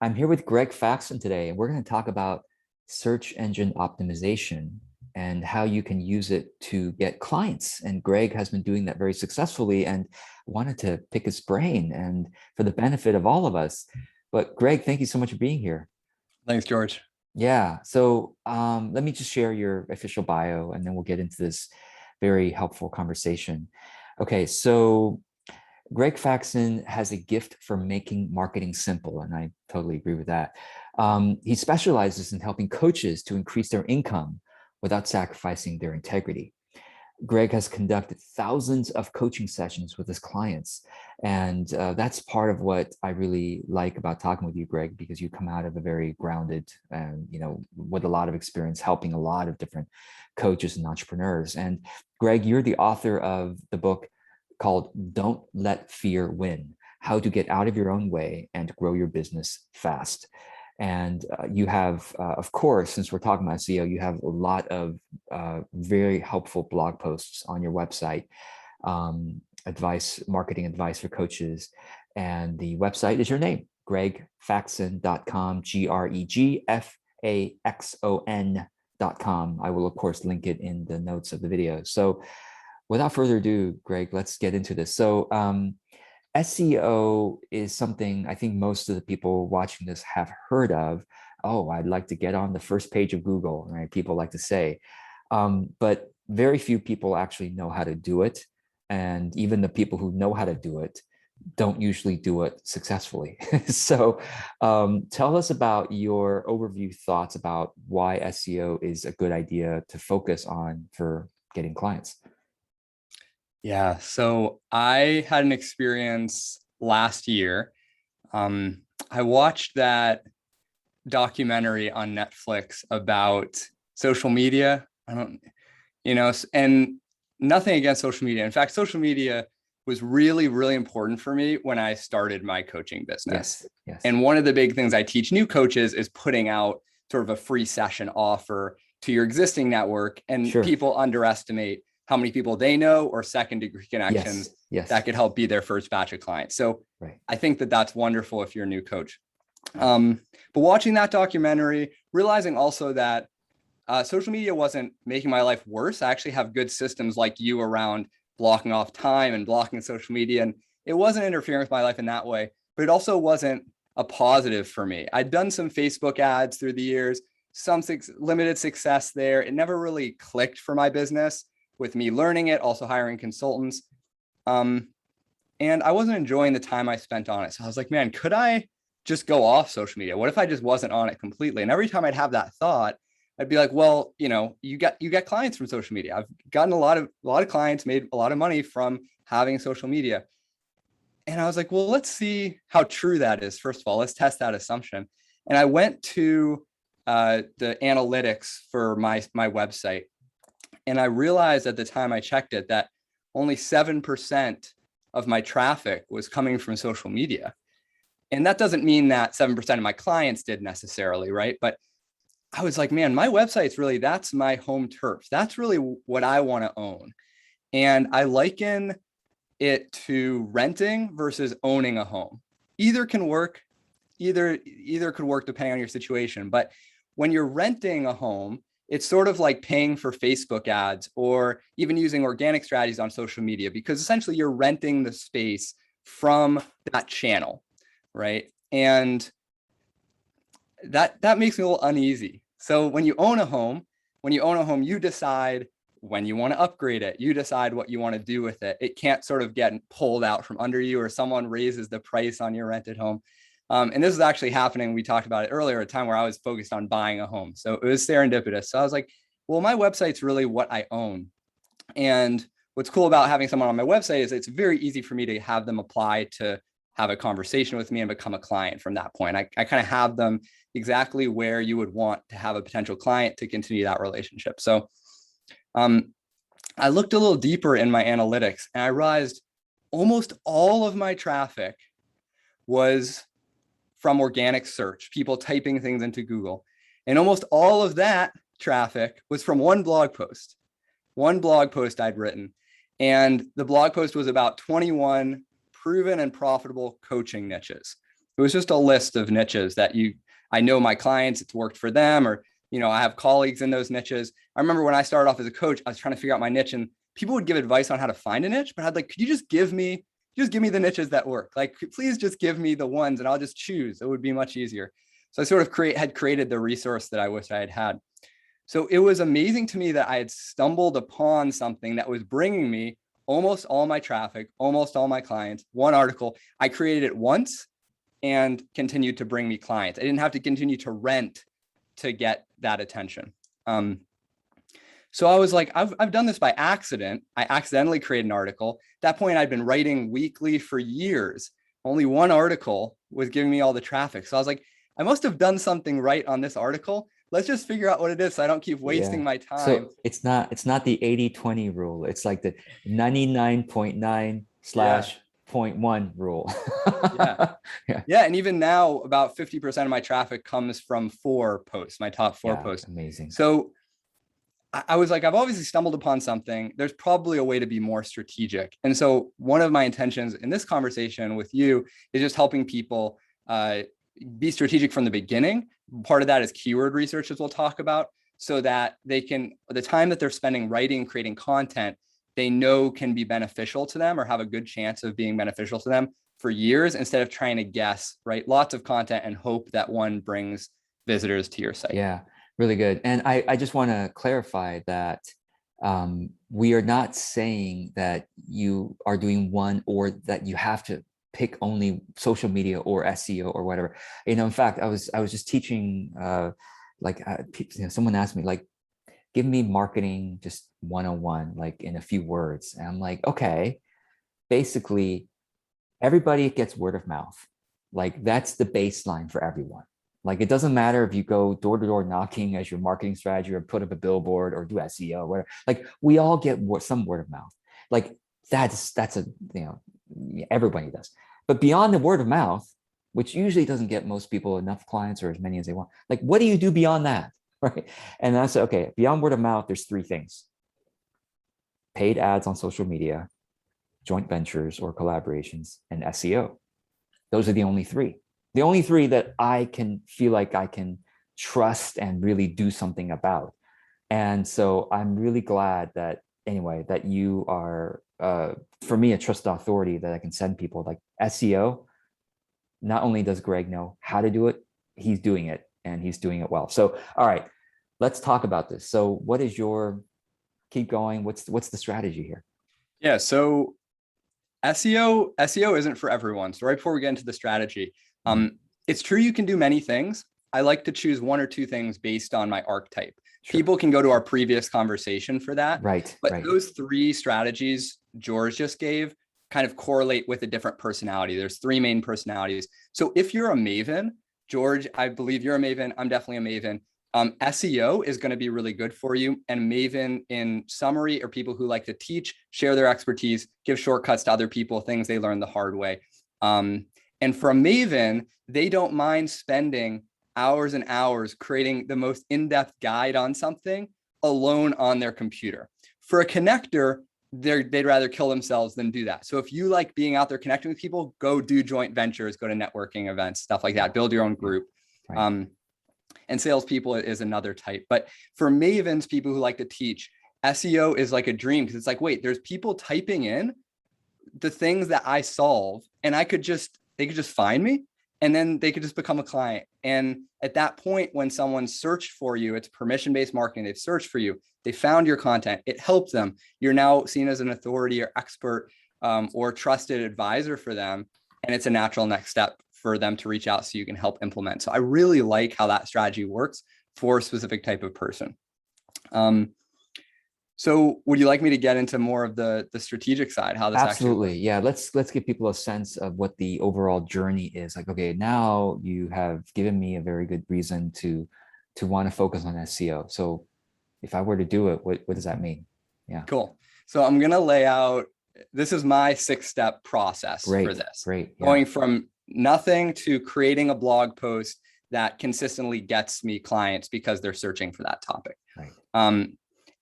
I'm here with Greg Faxon today, and we're going to talk about search engine optimization and how you can use it to get clients. And Greg has been doing that very successfully and wanted to pick his brain and for the benefit of all of us. But Greg, thank you so much for being here. Thanks, George. Yeah, so let me just share your official bio and then we'll get into this very helpful conversation. Okay, so Greg Faxon has a gift for making marketing simple, and I totally agree with that. He specializes in helping coaches to increase their income without sacrificing their integrity. Greg has conducted thousands of coaching sessions with his clients, and that's part of what I really like about talking with you, Greg, because you come out of a very grounded and with a lot of experience helping a lot of different coaches and entrepreneurs. And Greg, you're the author of the book called Don't Let Fear Win: How to Get Out of Your Own Way and Grow Your Business Fast. And you have, of course, since we're talking about SEO, you have a lot of very helpful blog posts on your website, marketing advice for coaches. And the website is your name, gregfaxon.com, GregFaxon.com. I will, of course, link it in the notes of the video. So without further ado, Greg, let's get into this. So SEO is something I think most of the people watching this have heard of. Oh, I'd like to get on the first page of Google, right? People like to say, but very few people actually know how to do it. And even the people who know how to do it don't usually do it successfully. So tell us about your overview thoughts about why SEO is a good idea to focus on for getting clients. Yeah, so I had an experience last year. I watched that documentary on Netflix about social media. And nothing against social media. In fact, social media was really, really important for me when I started my coaching business. Yes. And one of the big things I teach new coaches is putting out sort of a free session offer to your existing network, and Sure. People underestimate how many people they know or second degree connections that could help be their first batch of clients. So right. I think that that's wonderful if you're a new coach. But watching that documentary, realizing also that social media wasn't making my life worse. I actually have good systems like you around blocking off time and blocking social media. And it wasn't interfering with my life in that way, but it also wasn't a positive for me. I'd done some Facebook ads through the years, some limited success there. It never really clicked for my business with me learning it, also hiring consultants. And I wasn't enjoying the time I spent on it. So I was like, man, could I just go off social media? What if I just wasn't on it completely? And every time I'd have that thought, I'd be like, well, you get clients from social media. I've gotten a lot of clients, made a lot of money from having social media. And I was like, well, let's see how true that is. First of all, let's test that assumption. And I went to the analytics for my website. And I realized at the time I checked it that only 7% of my traffic was coming from social media. And that doesn't mean that 7% of my clients did necessarily, right? But I was like, man, my website's really, that's my home turf. That's really what I want to own. And I liken it to renting versus owning a home. Either can work, either could work depending on your situation. But when you're renting a home, it's sort of like paying for Facebook ads or even using organic strategies on social media, because essentially you're renting the space from that channel, right? And that makes me a little uneasy. So when you own a home, you decide when you want to upgrade it. You decide what you want to do with it. It can't sort of get pulled out from under you, or someone raises the price on your rented home. And this is actually happening. We talked about it earlier, a time where I was focused on buying a home. So it was serendipitous. So I was like, well, my website's really what I own. And what's cool about having someone on my website is it's very easy for me to have them apply to have a conversation with me and become a client from that point. I kind of have them exactly where you would want to have a potential client to continue that relationship. So I looked a little deeper in my analytics and I realized almost all of my traffic was from organic search, people typing things into Google. And almost all of that traffic was from one blog post I'd written. And the blog post was about 21 proven and profitable coaching niches, It was just a list of niches that I know my clients, it's worked for them, or, I have colleagues in those niches. I remember when I started off as a coach, I was trying to figure out my niche, and people would give advice on how to find a niche, but I'd like, could you just give me the niches that work? Like, please just give me the ones and I'll just choose. It would be much easier. So I sort of had created the resource that I wish I had had. So it was amazing to me that I had stumbled upon something that was bringing me almost all my traffic, almost all my clients, one article. I created it once and continued to bring me clients. I didn't have to continue to rent to get that attention. So I was like, I've done this by accident. I accidentally created an article. At that point, I'd been writing weekly for years. Only one article was giving me all the traffic. So I was like, I must have done something right on this article. Let's just figure out what it is so I don't keep wasting my time. So it's not the 80-20 rule. It's like the 99.9/0.1 rule. Yeah. And even now, about 50% of my traffic comes from 4 posts, my top 4 posts. Amazing. So I was like, I've obviously stumbled upon something. There's probably a way to be more strategic. And so one of my intentions in this conversation with you is just helping people be strategic from the beginning. Part of that is keyword research, as we'll talk about, so that they can, the time that they're spending writing, creating content, they know can be beneficial to them or have a good chance of being beneficial to them for years, instead of trying to guess, right? Lots of content and hope that one brings visitors to your site. Yeah, really good. And I just want to clarify that we are not saying that you are doing one or that you have to pick only social media or SEO or whatever. In fact, I was just teaching, someone asked me, like, give me marketing just 101, like in a few words. And I'm like, okay, basically everybody gets word of mouth. Like, that's the baseline for everyone. Like, it doesn't matter if you go door to door knocking as your marketing strategy or put up a billboard or do SEO or whatever. Like, we all get some word of mouth. Like, that's a, everybody does. But beyond the word of mouth, which usually doesn't get most people enough clients or as many as they want, like, what do you do beyond that? Right. And I said, okay, beyond word of mouth, there's 3 things: paid ads on social media, joint ventures or collaborations, and SEO. Those are the only 3. The only 3 that I can feel like I can trust and really do something about. And so I'm really glad that, anyway, that you are, for me, a trusted authority that I can send people. Like, SEO, not only does Greg know how to do it, he's doing it, and he's doing it well. So, all right, let's talk about this. So what is your, keep going, what's the strategy here? Yeah, so SEO isn't for everyone. So right before we get into the strategy, it's true you can do many things. I like to choose 1 or 2 things based on my archetype. Sure. People can go to our previous conversation for that. Right. But those 3 strategies George just gave kind of correlate with a different personality. There's 3 main personalities. So if you're a maven, George, I believe you're a maven. I'm definitely a maven. SEO is going to be really good for you. And maven, in summary, are people who like to teach, share their expertise, give shortcuts to other people, things they learned the hard way. And for a maven, they don't mind spending hours and hours creating the most in-depth guide on something alone on their computer. For a connector, they'd rather kill themselves than do that. So if you like being out there connecting with people, go do joint ventures, go to networking events, stuff like that, build your own group. Right. And salespeople is another type. But for mavens, people who like to teach, SEO is like a dream, because it's like, wait, there's people typing in the things that I solve, and they could just find me, and then they could just become a client. And at that point, when someone searched for you, it's permission-based marketing. They've searched for you. They found your content. It helped them. You're now seen as an authority or expert or trusted advisor for them. And it's a natural next step for them to reach out so you can help implement. So I really like how that strategy works for a specific type of person. So would you like me to get into more of the strategic side, how this Absolutely. actually Yeah, let's give people a sense of what the overall journey is. Like, okay, now you have given me a very good reason to want to focus on SEO. So if I were to do it, what does that mean? Yeah. Cool. So I'm going to lay out, this is my 6-step process for this. Great. Yeah. Going from nothing to creating a blog post that consistently gets me clients because they're searching for that topic. Right.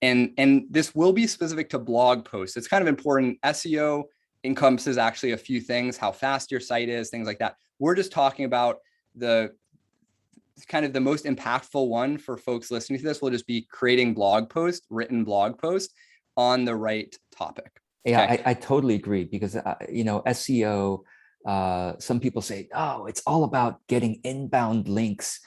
And this will be specific to blog posts. It's kind of important. SEO encompasses actually a few things, how fast your site is, things like that. We're just talking about the kind of the most impactful one for folks listening to this will just be creating written blog posts on the right topic. Yeah, okay. I totally agree, because SEO, some people say, oh, it's all about getting inbound links,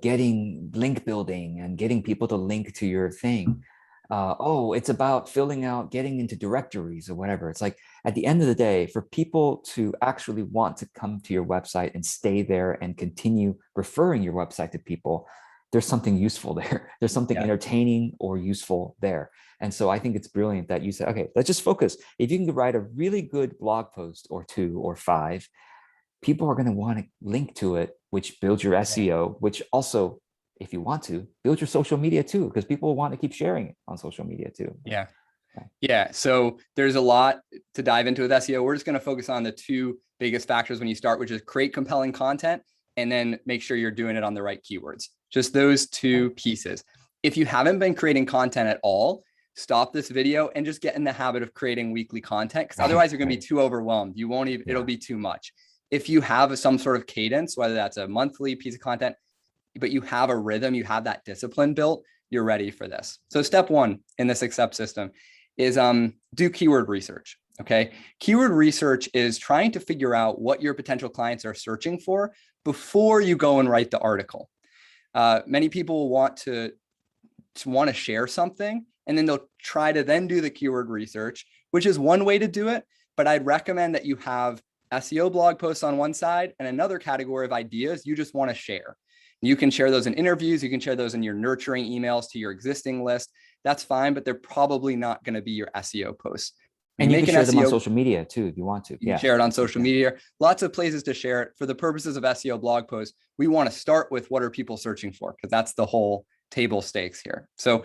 getting link building and getting people to link to your thing. Oh, it's about getting into directories or whatever. It's like, at the end of the day, for people to actually want to come to your website and stay there and continue referring your website to people, there's something useful there. There's something entertaining or useful there. And so I think it's brilliant that you said, okay, let's just focus. If you can write a really good blog post or 2 or 5, people are going to want to link to it, which builds your SEO, which also, if you want to, build your social media too, because people want to keep sharing it on social media too. Yeah. So there's a lot to dive into with SEO. We're just going to focus on the 2 biggest factors when you start, which is create compelling content and then make sure you're doing it on the right keywords. Just those 2 pieces. If you haven't been creating content at all, stop this video and just get in the habit of creating weekly content, because otherwise you're going to be too overwhelmed. You won't even, it'll be too much. If you have some sort of cadence, whether that's a monthly piece of content, but you have a rhythm, you have that discipline built, you're ready for this. So step 1 in this accept system is do keyword research. Okay. Keyword research is trying to figure out what your potential clients are searching for before you go and write the article. Many people want to share something, and then they'll try to then do the keyword research, which is one way to do it. But I'd recommend that you have SEO blog posts on one side and another category of ideas you just want to share. You can share those in interviews. You can share those in your nurturing emails to your existing list. That's fine, but they're probably not going to be your SEO posts. And you can share them on social media too, if you want to. You can share it on social media. Lots of places to share it. For the purposes of SEO blog posts, we want to start with what are people searching for, because that's the whole table stakes here. So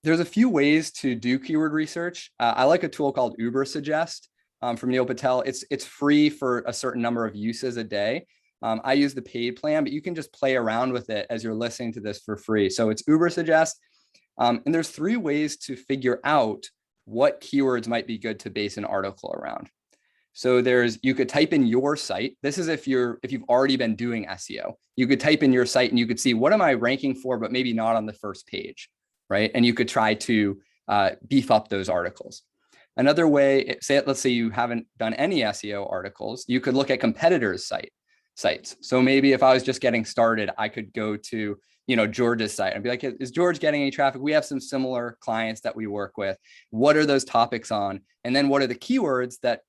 there's a few ways to do keyword research. I like a tool called Ubersuggest from Neil Patel. It's free for a certain number of uses a day. I use the paid plan, but you can just play around with it as you're listening to this for free. So it's Ubersuggest. And there's 3 ways to figure out what keywords might be good to base an article around. So you could type in your site. This is if you've already been doing SEO. You could type in your site and you could see, what am I ranking for, but maybe not on the first page, right? And you could try to beef up those articles. Another way, let's say you haven't done any SEO articles, you could look at competitors' sites. So maybe if I was just getting started, I could go to George's site and be like, is George getting any traffic? We have some similar clients that we work with. What are those topics on? And then what are the keywords that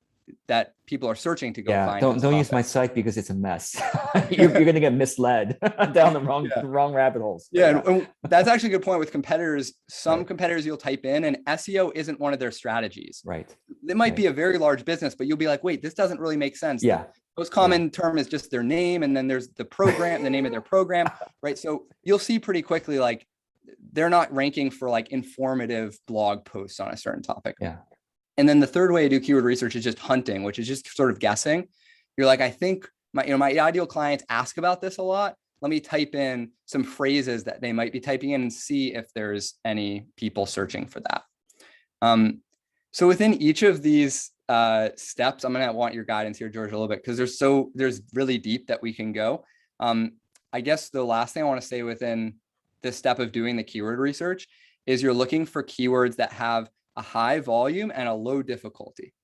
people are searching to go find? Don't use my site because it's a mess. you're going to get misled down the wrong rabbit holes. And that's actually a good point with competitors. Some competitors you'll type in, and SEO isn't one of their strategies. Right. It might be a very large business, but you'll be like, wait, this doesn't really make sense. Yeah. The most common term is just their name, and then there's the program, the name of their program, right? So you'll see pretty quickly, like, they're not ranking for like informative blog posts on a certain topic. Yeah. And then the third way to do keyword research is just hunting, which is just sort of guessing. You're like, I think my ideal clients ask about this a lot. Let me type in some phrases that they might be typing in and see if there's any people searching for that. So within each of these steps, I'm going to want your guidance here, George, a little bit, because there's really deep that we can go. I guess the last thing I want to say within this step of doing the keyword research is you're looking for keywords that have a high volume and a low difficulty.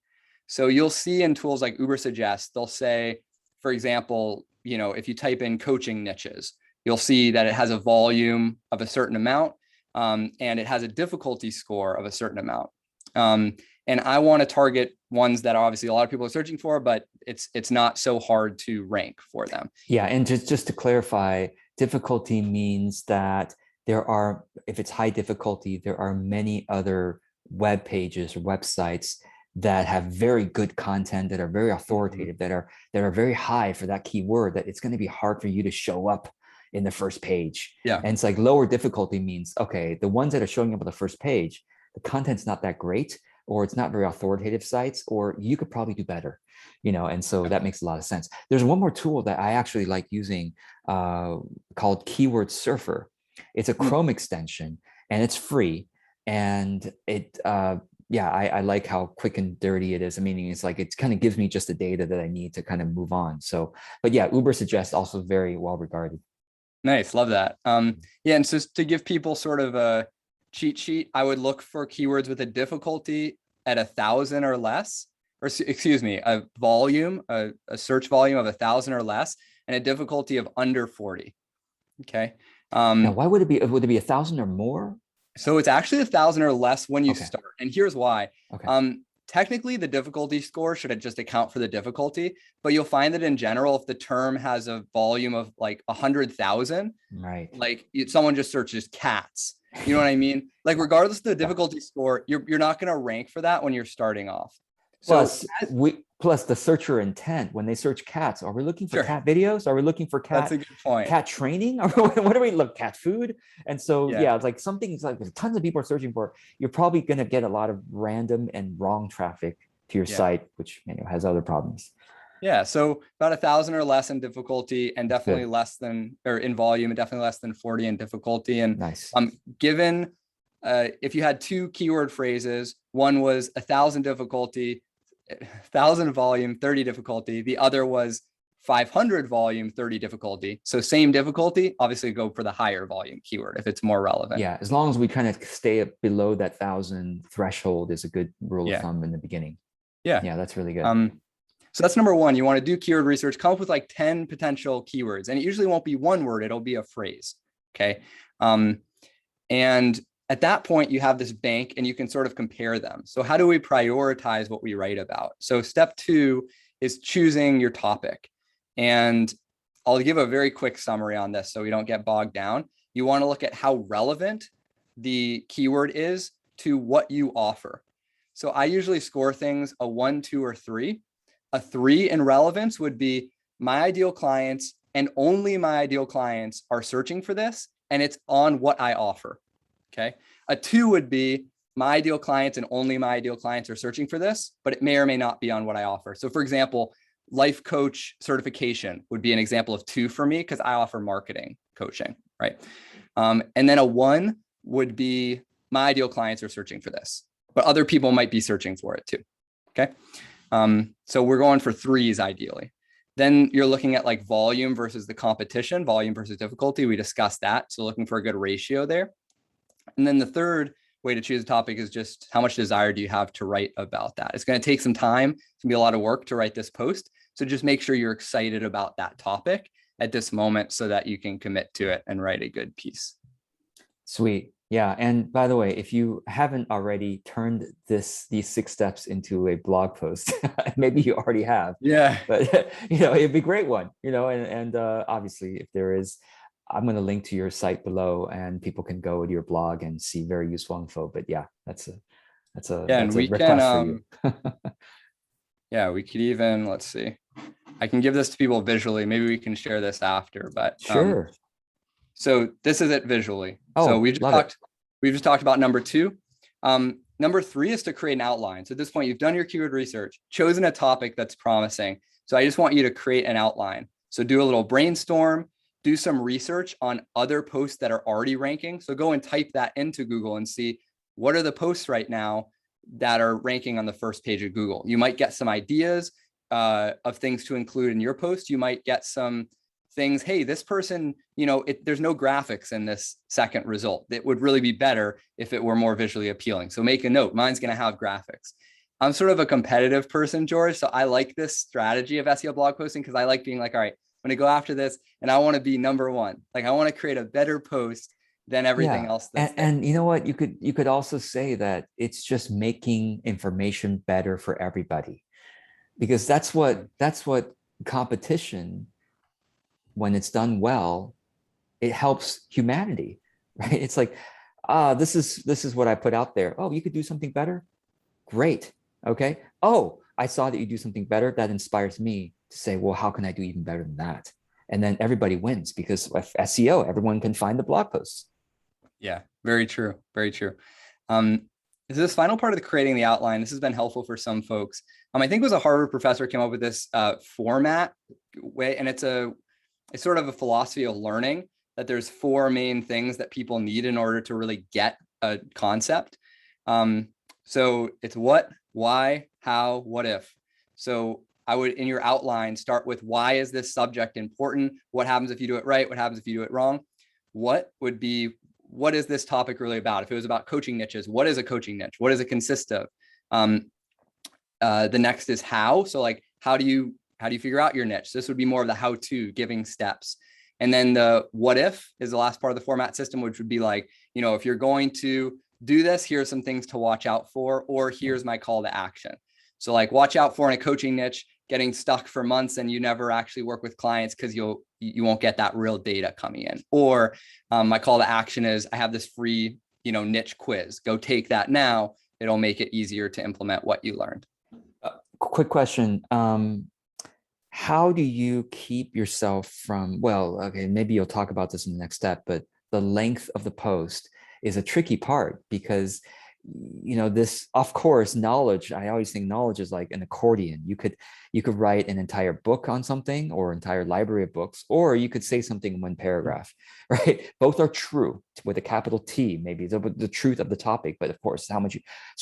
So you'll see in tools like Ubersuggest, they'll say, for example, if you type in coaching niches, you'll see that it has a volume of a certain amount, and it has a difficulty score of a certain amount. And I want to target ones that obviously a lot of people are searching for, but it's not so hard to rank for them. Yeah, and just to clarify, difficulty means that if it's high difficulty, there are many other web pages or websites that have very good content, that are very authoritative, that are very high for that keyword, that it's going to be hard for you to show up in the first page. Yeah. And it's like lower difficulty means, okay, the ones that are showing up on the first page, the content's not that great, or it's not very authoritative sites, or you could probably do better, and so that makes a lot of sense. There's one more tool that I actually like using called Keyword Surfer. It's a Chrome extension and it's free. And it yeah, I like how quick and dirty it is. I mean, it's like, it kind of gives me just the data that I need to kind of move on. So, but yeah, Ubersuggest also very well regarded. Nice. Love that. Yeah. And so to give people sort of a cheat sheet, I would look for keywords with a difficulty at 1,000 or less, or excuse me, a volume, a search volume of 1,000 or less, and a difficulty of under 40. Okay. Now, why would it be? Would it be 1,000 or more? So it's actually 1,000 or less when you start. And here's why. Okay. Technically, the difficulty score should just account for the difficulty, but you'll find that in general, if the term has a volume of like 100,000, right, like someone just searches cats, you know what I mean? Like regardless of the difficulty score, you're not going to rank for that when you're starting off. Plus the searcher intent when they search cats. Are we looking for cat videos? Are we looking for That's a good point. Cat training? Or what do we look? Cat food? And so yeah, it's like something's like tons of people are searching for. You're probably going to get a lot of random and wrong traffic to your site, which has other problems. Yeah, so about 1,000 or less in difficulty, and definitely less than, or in volume, and definitely less than 40 in difficulty. And nice. Given if you had two keyword phrases, one was 1,000 difficulty, 1,000 volume, 30 difficulty. The other was 500 volume, 30 difficulty. So same difficulty, obviously go for the higher volume keyword if it's more relevant. Yeah, as long as we kind of stay below that 1,000 threshold is a good rule of thumb in the beginning. Yeah, that's really good. So that's number one. You want to do keyword research, come up with like 10 potential keywords, and it usually won't be one word, it'll be a phrase. Okay. And at that point, you have this bank and you can sort of compare them. So how do we prioritize what we write about? So step two is choosing your topic. And I'll give a very quick summary on this so we don't get bogged down. You want to look at how relevant the keyword is to what you offer. So I usually score things a 1, 2, or 3. A 3 in relevance would be my ideal clients and only my ideal clients are searching for this, and it's on what I offer. Okay. A 2 would be my ideal clients and only my ideal clients are searching for this, but it may or may not be on what I offer. So for example, life coach certification would be an example of 2 for me because I offer marketing coaching, right? And then a 1 would be my ideal clients are searching for this, but other people might be searching for it too. Okay. So we're going for 3s ideally. Then you're looking at like volume versus the competition, volume versus difficulty. We discussed that. So looking for a good ratio there. And then the third way to choose a topic is just how much desire do you have to write about that? It's going to take some time. It's going to be a lot of work to write this post. So just make sure you're excited about that topic at this moment so that you can commit to it and write a good piece. Sweet. Yeah. And by the way, if you haven't already turned these 6 steps into a blog post, maybe you already have. Yeah. But it'd be a great one, and obviously if there is, I'm going to link to your site below and people can go to your blog and see very useful info. But yeah, that's a request for you. Yeah, we could even, let's see, I can give this to people visually. Maybe we can share this after, but sure. So this is it visually. Oh, so we've just talked about number 2. Number 3 is to create an outline. So at this point, you've done your keyword research, chosen a topic that's promising. So I just want you to create an outline. So do a little brainstorm, do some research on other posts that are already ranking. So go and type that into Google and see what are the posts right now that are ranking on the first page of Google. You might get some ideas of things to include in your post. You might get some things, hey, this person, there's no graphics in this second result. It would really be better if it were more visually appealing. So make a note, mine's going to have graphics. I'm sort of a competitive person, George. So I like this strategy of SEO blog posting because I like being like, all right, I'm going to go after this and I want to be number 1. Like I want to create a better post than everything else. And you know what? You could also say that it's just making information better for everybody, because that's what competition, when it's done well, it helps humanity, right? It's like, this is what I put out there. Oh, you could do something better. Great. Okay. Oh, I saw that you do something better. That inspires me to say, well, how can I do even better than that? And then everybody wins, because with SEO, everyone can find the blog posts. Yeah, very true. Very true. This final part of creating the outline, this has been helpful for some folks. I think it was a Harvard professor came up with this format way, and it's sort of a philosophy of learning that there's 4 main things that people need in order to really get a concept. So it's what, why, how, what if. So I would, in your outline, start with why is this subject important? What happens if you do it right? What happens if you do it wrong? What would be, what is this topic really about? If it was about coaching niches, what is a coaching niche? What does it consist of? The next is how. So like, how do you figure out your niche? This would be more of the how-to, giving steps. And then the what if is the last part of the format system, which would be like, you know, if you're going to do this, here's some things to watch out for, or here's my call to action. So like, watch out for in a coaching niche, getting stuck for months and you never actually work with clients because you won't get that real data coming in. Or my call to action is, I have this free, you know, niche quiz. Go take that now. It'll make it easier to implement what you learned. Quick question. How do you keep yourself from, well, okay, maybe you'll talk about this in the next step, but the length of the post is a tricky part because, you know, this, of course, knowledge, I always think knowledge is like an accordion. You could write an entire book on something or entire library of books, or you could say something in one paragraph, right? Both are true with a capital T, maybe the truth of the topic, but of course, how much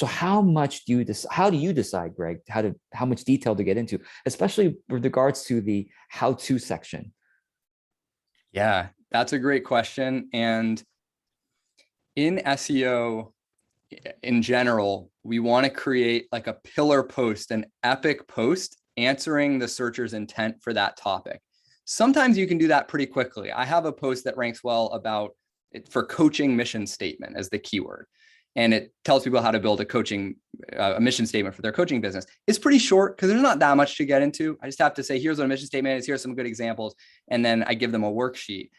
how do you decide, Greg, how much detail to get into, especially with regards to the how-to section? Yeah, that's a great question. And in SEO, in general, we want to create like a pillar post, an epic post answering the searcher's intent for that topic. Sometimes you can do that pretty quickly. I have a post that ranks well about it for coaching mission statement as the keyword. And it tells people how to build a mission statement for their coaching business. It's pretty short because there's not that much to get into. I just have to say, here's what a mission statement is, here's some good examples, and then I give them a worksheet.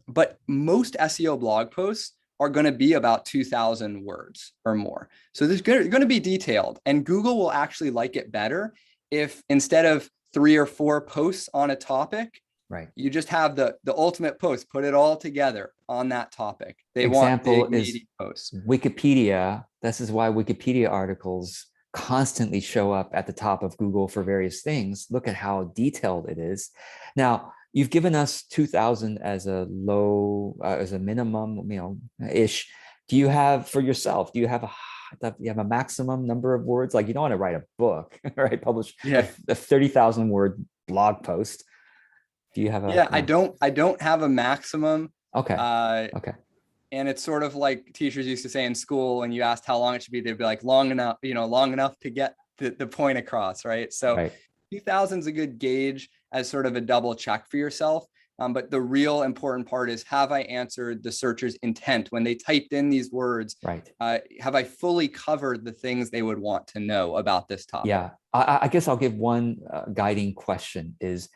But most SEO blog posts are going to be about 2,000 words or more. So there's going to be detailed, and Google will actually like it better if instead of 3 or 4 posts on a topic, right, you just have the ultimate post, put it all together on that topic. They Example want big, is meaty posts. Wikipedia. This is why Wikipedia articles constantly show up at the top of Google for various things. Look at how detailed it is. Now, you've given us 2,000 as a low, as a minimum, you know, ish. Do you have for yourself? Do you have a maximum number of words? Like, you don't want to write a book, right? Publish a 30,000 word blog post. Do you have a? Yeah, I don't have a maximum. Okay. Okay. And it's sort of like teachers used to say in school, and you asked how long it should be, they'd be like, long enough, you know, long enough to get the point across, right? So 2,000 is a good gauge as sort of a double check for yourself. But the real important part is, have I answered the searcher's intent when they typed in these words? Right. Have I fully covered the things they would want to know about this topic? Yeah, I guess I'll give one guiding question is,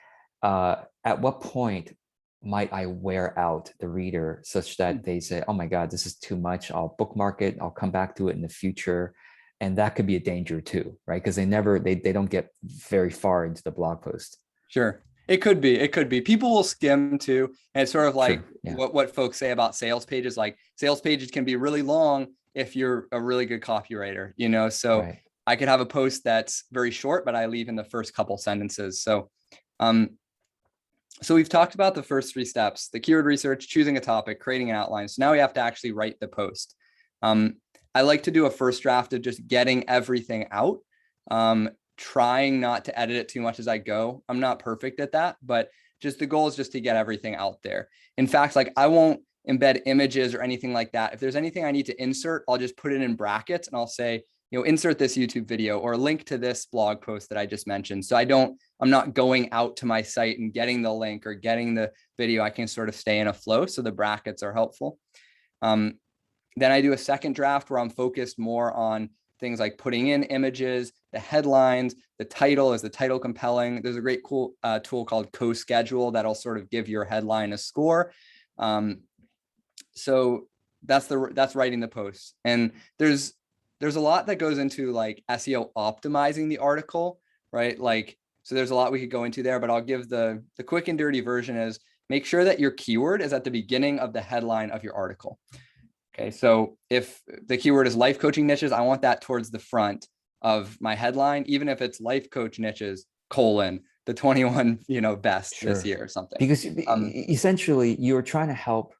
at what point might I wear out the reader such that they say, oh my God, this is too much. I'll bookmark it. I'll come back to it in the future. And that could be a danger too, right? Because they don't get very far into the blog post. Sure. It could be. People will skim too. And it's sort of like what folks say about sales pages. Like, sales pages can be really long if you're a really good copywriter, you know? So I could have a post that's very short, but I leave in the first couple sentences. So, so we've talked about the first 3 steps: the keyword research, choosing a topic, creating an outline. So now we have to actually write the post. I like to do a first draft of just getting everything out, trying not to edit it too much as I go. I'm not perfect at that, but just the goal is just to get everything out there. In fact, like, I won't embed images or anything like that. If there's anything I need to insert, I'll just put it in brackets and I'll say, you know, insert this YouTube video or link to this blog post that I just mentioned. So I'm not going out to my site and getting the link or getting the video. I can sort of stay in a flow. So the brackets are helpful. Then I do a second draft where I'm focused more on things like putting in images, the headlines, the title. Is the title compelling? There's a great cool tool called CoSchedule that'll sort of give your headline a score. So that's writing the post. And there's a lot that goes into like SEO optimizing the article, right? Like, so there's a lot we could go into there, but I'll give the quick and dirty version is, make sure that your keyword is at the beginning of the headline of your article. Okay, so if the keyword is life coaching niches, I want that towards the front of my headline, even if it's life coach niches, the 21, you know, best this year or something. Because essentially you're trying to help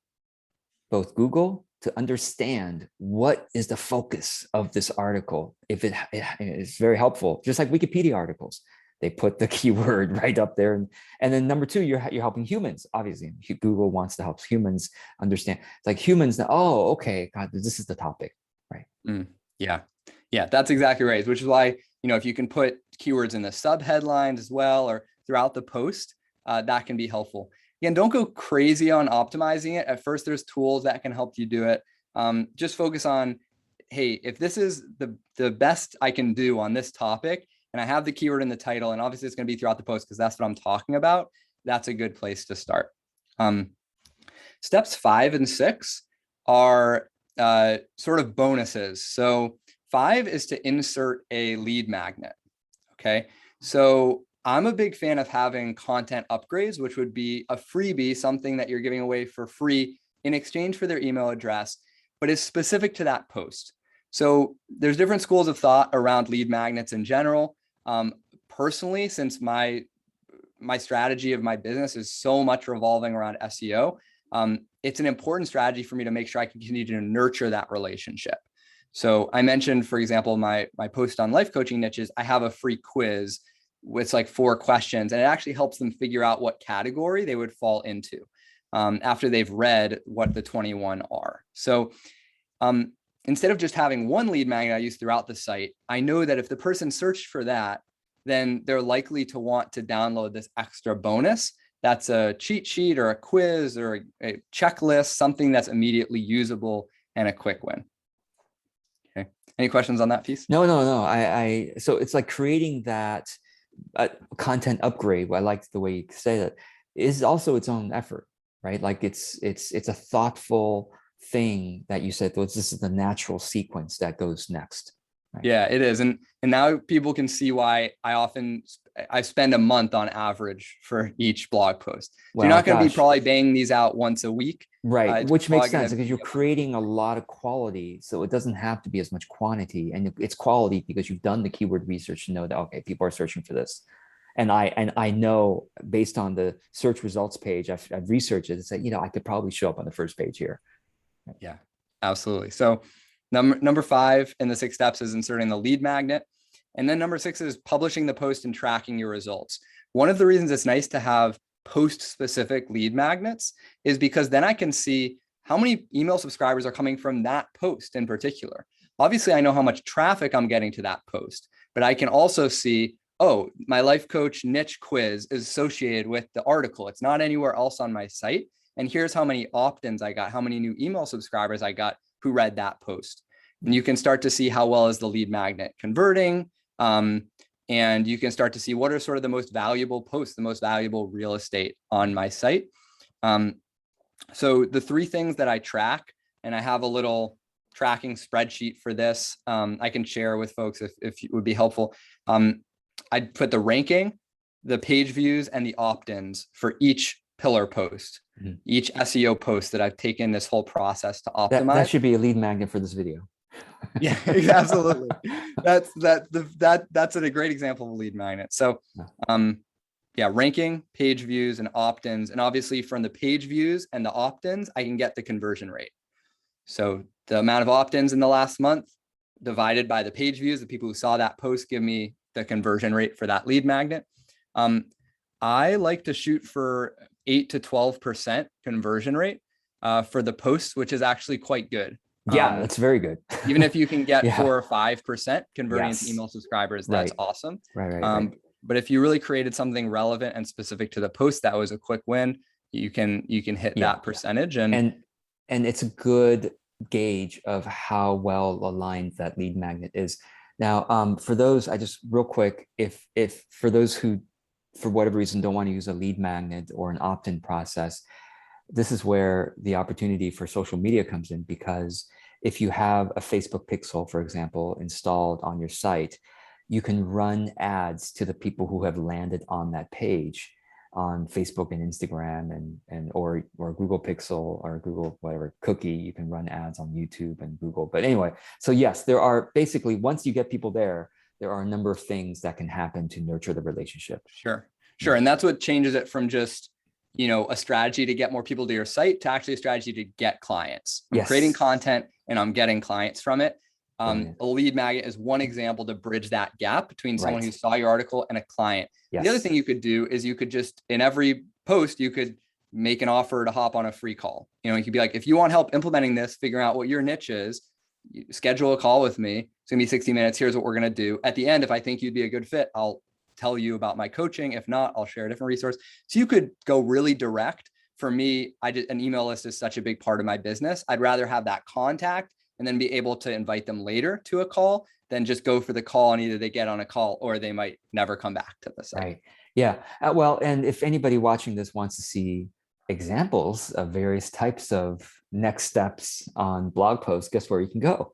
both Google to understand what is the focus of this article. If it is very helpful, just like Wikipedia articles, they put the keyword right up there. And then number two, you're helping humans. Obviously, Google wants to help humans understand. It's like humans know, oh, okay, God, this is the topic, right? Yeah, that's exactly right. Which is why, if you can put keywords in the sub headlines as well, or throughout the post, that can be helpful. Again, don't go crazy on optimizing it. At first, there's tools that can help you do it. Just focus on, hey, if this is the best I can do on this topic, and I have the keyword in the title, and obviously it's going to be throughout the post because that's what I'm talking about, that's a good place to start. Steps 5 and 6 are sort of bonuses. So 5 is to insert a lead magnet. Okay. So I'm a big fan of having content upgrades, which would be a freebie, something that you're giving away for free in exchange for their email address, but is specific to that post. So there's different schools of thought around lead magnets in general. Personally, since my strategy of my business is so much revolving around SEO, it's an important strategy for me to make sure I can continue to nurture that relationship. So I mentioned, for example, my post on life coaching niches, I have a free quiz with like 4 questions, and it actually helps them figure out what category they would fall into after they've read what the 21 are. So instead of just having one lead magnet I use throughout the site, I know that if the person searched for that, then they're likely to want to download this extra bonus. That's a cheat sheet or a quiz or a checklist, something that's immediately usable and a quick win. Okay. Any questions on that piece? No. So it's like creating that content upgrade. I like the way you say that, is also its own effort, right? Like it's a thoughtful thing that you said, this is the natural sequence that goes next. Right? Yeah, it is. And now people can see why I spend a month on average for each blog post. So you're not going to be probably banging these out once a week. Right. Which makes sense because you're creating a lot of quality. So it doesn't have to be as much quantity, and it's quality because you've done the keyword research to know that, okay, people are searching for this. And I know based on the search results page, I've researched it and said, I could probably show up on the first page here. Yeah, absolutely. So number 5 in the 6 steps is inserting the lead magnet. And then number 6 is publishing the post and tracking your results. One of the reasons it's nice to have post-specific lead magnets is because then I can see how many email subscribers are coming from that post in particular. Obviously, I know how much traffic I'm getting to that post, but I can also see, oh, my life coach niche quiz is associated with the article. It's not anywhere else on my site. And here's how many opt-ins I got, how many new email subscribers I got who read that post. And you can start to see how well is the lead magnet converting. And you can start to see what are sort of the most valuable posts, the most valuable real estate on my site. So the 3 things that I track, and I have a little tracking spreadsheet for this, I can share with folks if it would be helpful. I'd put the ranking, the page views, and the opt-ins for each pillar post, each SEO post that I've taken this whole process to optimize. That should be a lead magnet for this video. Yeah, absolutely. That's a great example of a lead magnet. So, ranking, page views, and opt-ins, and obviously from the page views and the opt-ins, I can get the conversion rate. So the amount of opt-ins in the last month divided by the page views, the people who saw that post, give me the conversion rate for that lead magnet. I like to shoot for 8 to 12% conversion rate for the posts, which is actually quite good. Yeah, that's very good. Even if you can get 4 or 5% converting to email subscribers, that's awesome. Right. But if you really created something relevant and specific to the post, that was a quick win. You can hit that percentage, and it's a good gauge of how well aligned that lead magnet is. Now, for those, I just real quick, if for those who, for whatever reason, don't want to use a lead magnet or an opt-in process, this is where the opportunity for social media comes in, because if you have a Facebook pixel, for example, installed on your site, you can run ads to the people who have landed on that page on Facebook and Instagram or Google Pixel or Google whatever cookie. You can run ads on YouTube and Google. But anyway, so yes, there are basically, once you get people there are a number of things that can happen to nurture the relationship. Sure. And that's what changes it from just a strategy to get more people to your site to actually a strategy to get clients. I'm creating content and I'm getting clients from it. A lead magnet is one example to bridge that gap between someone who saw your article and a client. The other thing you could do is you could just, in every post, you could make an offer to hop on a free call. You could be like, if you want help implementing this, figuring out what your niche is, schedule a call with me. It's gonna be 60 minutes. Here's what we're gonna do. At the end, if I think you'd be a good fit, I'll tell you about my coaching. If not, I'll share a different resource. So you could go really direct. For me, an email list is such a big part of my business. I'd rather have that contact and then be able to invite them later to a call than just go for the call, and either they get on a call or they might never come back to the site. Right. Yeah. Well, and if anybody watching this wants to see examples of various types of next steps on blog posts, guess where you can go?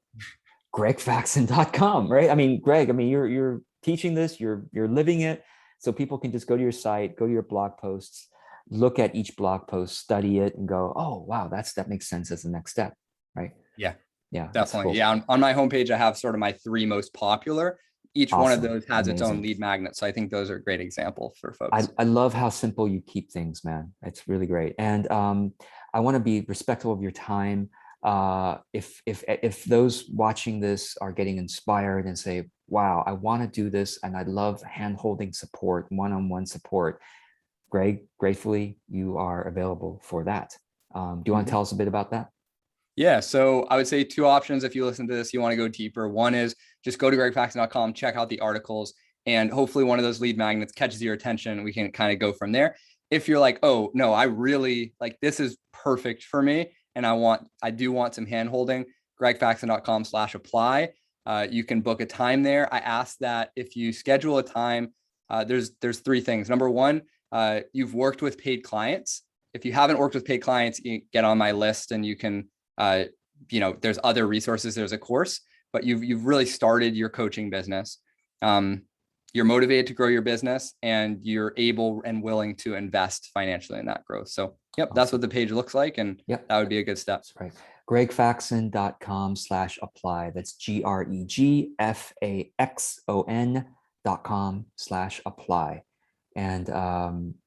gregfaxon.com, right? I mean, Greg, you're teaching this, you're living it. So people can just go to your site, go to your blog posts, look at each blog post, study it, and go, oh, wow, that makes sense as the next step, right? Yeah. Yeah, definitely. Cool. Yeah. On my homepage, I have sort of my 3 most popular. Each one of those has its own lead magnet. So I think those are a great example for folks. I love how simple you keep things, man. It's really great. And I want to be respectful of your time. If those watching this are getting inspired and say, wow, I want to do this, and I love hand-holding support, one-on-one support, Greg, gratefully, you are available for that. Do you want to tell us a bit about that? Yeah. So I would say 2 options. If you listen to this, you want to go deeper. One is just go to gregfaxon.com, check out the articles, and hopefully one of those lead magnets catches your attention. We can kind of go from there. If you're like, oh no, I really like, this is perfect for me, and I do want some hand-holding, gregfaxon.com/apply. You can book a time there. I ask that if you schedule a time, there's 3 things. Number 1, you've worked with paid clients. If you haven't worked with paid clients, you get on my list, and you can, there's other resources. There's a course, but you've really started your coaching business. You're motivated to grow your business, and you're able and willing to invest financially in that growth. So, yep, awesome. That's what the page looks like. And that would be a good step. That's right. gregfaxon.com/apply. That's gregfaxon.com/apply. And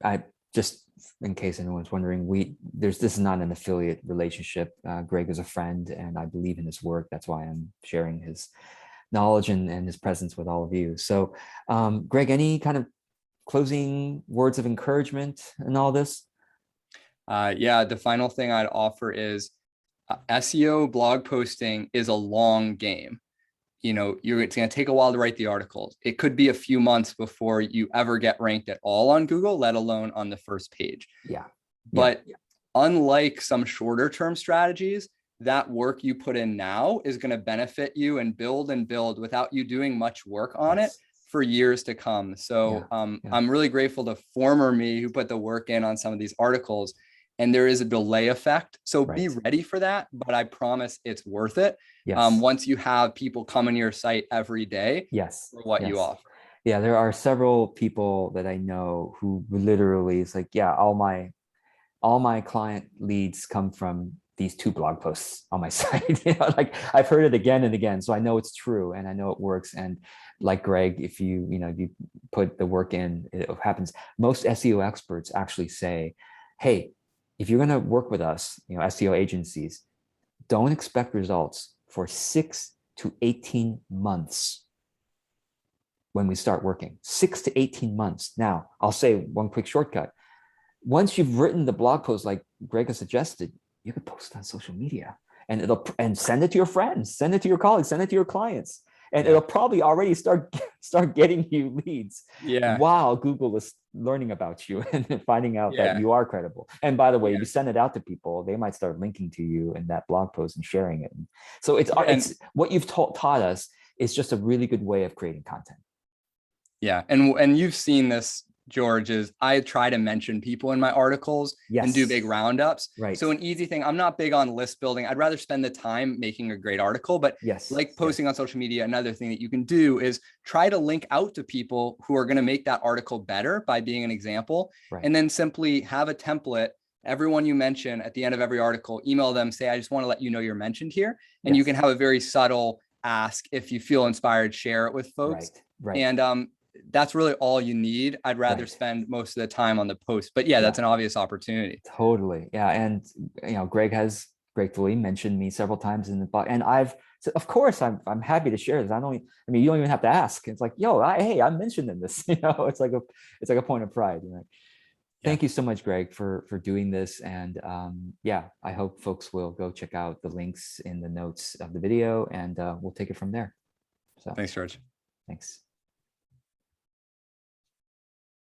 I just, in case anyone's wondering, this is not an affiliate relationship. Greg is a friend, and I believe in his work. That's why I'm sharing his knowledge and his presence with all of you. So, Greg, any kind of closing words of encouragement in all this? Yeah, the final thing I'd offer is SEO blog posting is a long game. It's going to take a while to write the articles. It could be a few months before you ever get ranked at all on Google, let alone on the first page. Yeah. But unlike some shorter term strategies, that work you put in now is going to benefit you and build without you doing much work on it for years to come. So I'm really grateful to former me who put the work in on some of these articles, and there is a delay effect. So be ready for that, but I promise it's worth it. Once you have people coming to your site every day for what you offer. Yeah, there are several people that I know who literally, it's like, all my client leads come from these 2 blog posts on my site. Like I've heard it again and again. So I know it's true, and I know it works. And like Greg, if you put the work in, it happens. Most SEO experts actually say, hey, if you're going to work with us, SEO agencies, don't expect results for 6 to 18 months when we start working. 6 to 18 months. Now, I'll say one quick shortcut. Once you've written the blog post like Greg has suggested, you can post it on social media, and send it to your friends, send it to your colleagues, send it to your clients, and it'll probably already start getting you leads. While Google is learning about you and finding out that you are credible. And by the way, if you send it out to people, they might start linking to you in that blog post and sharing it. So it's what you've taught us is just a really good way of creating content. Yeah, and you've seen this, George, is I try to mention people in my articles and do big roundups. So an easy thing, I'm not big on list building. I'd rather spend the time making a great article, but like posting on social media, another thing that you can do is try to link out to people who are going to make that article better by being an example. And then simply have a template. Everyone you mention at the end of every article, email them, say, I just want to let you know you're mentioned here. And you can have a very subtle ask. If you feel inspired, share it with folks. And that's really all you need. I'd rather spend most of the time on the post, but yeah, that's an obvious opportunity. Totally. Yeah. And, Greg has gratefully mentioned me several times in the book, and so of course I'm happy to share this. You don't even have to ask. It's like, yo, hey, I'm mentioned in this, it's like a point of pride. Thank you so much, Greg, for doing this. And I hope folks will go check out the links in the notes of the video, and we'll take it from there. So thanks, George. Thanks.